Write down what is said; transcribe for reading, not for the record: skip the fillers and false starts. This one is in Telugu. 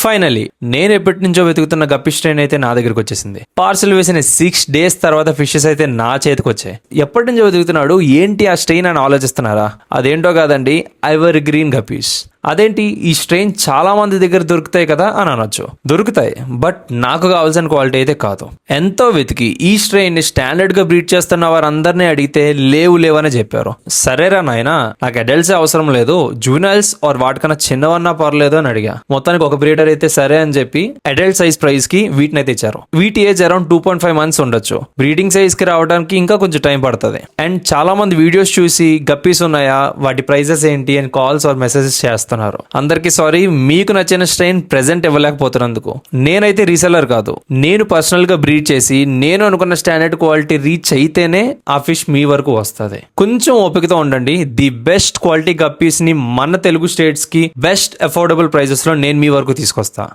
ఫైనలీ నేను ఎప్పటి నుంచో వెతుకుతున్న గప్పి స్ట్రెయిన్ అయితే నా దగ్గరకు వచ్చేసింది. పార్సల్ వేసిన 6 days తర్వాత ఫిషెస్ అయితే నా చేతికి వచ్చాయి. ఎప్పటి నుంచో వెతుకుతున్నాడు, ఏంటి ఆ స్ట్రెయిన్ అని ఆలోచిస్తున్నారా? అదేంటో కాదండి, ఎవర్ గ్రీన్ గప్పీస్. అదేంటి ఈ స్ట్రెయిన్ చాలా మంది దగ్గర దొరుకుతాయి కదా అని అనొచ్చు. దొరుకుతాయి, బట్ నాకు కావాల్సిన క్వాలిటీ అయితే కాదు. ఎంతో వెతికి ఈ స్ట్రెయిన్ ని స్టాండర్డ్ గా బ్రీడ్ చేస్తున్న వారందరినీ అడిగితే లేవని చెప్పారు. సరేరా నాయనా, నాకు అడల్ట్స్ అవసరం లేదు, జూనైల్స్ ఆర్ వాటికన్నా చిన్నవన్నా పర్లేదు అని అడిగా. మొత్తానికి ఒక బ్రీడర్ అయితే సరే అని చెప్పి అడల్ట్ సైజ్ ప్రైస్ కి వీటిని అయితే ఇచ్చారు. వీటి ఏజ్ అరౌండ్ 2.5 months ఉండొచ్చు. బ్రీడింగ్ సైజ్ కి రావడానికి ఇంకా కొంచెం టైం పడుతుంది. అండ్ చాలా మంది వీడియోస్ చూసి గప్పీస్ ఉన్నాయా, వాటి ప్రైజెస్ ఏంటి అని కాల్స్ ఆర్ మెసేజెస్ చేస్తారు. అందరికీ సారీ, మీకు నచ్చిన స్ట్రెయిన్ ప్రెజెంట్ ఇవ్వలేకపోతున్నందుకు. నేనైతే రీసెల్లర్ కాదు, నేను పర్సనల్ గా బ్రీడ్ చేసి నేను అనుకున్న స్టాండర్డ్ క్వాలిటీ రీచ్ అయితేనే ఆ ఫిష్ మీ వరకు వస్తుంది. కొంచెం ఓపికతో ఉండండి. ది బెస్ట్ క్వాలిటీ గప్పీస్ ని మన తెలుగు స్టేట్స్ కి బెస్ట్ అఫోర్డబుల్ ప్రైజెస్ లో నేను మీ వరకు తీసుకొస్తా.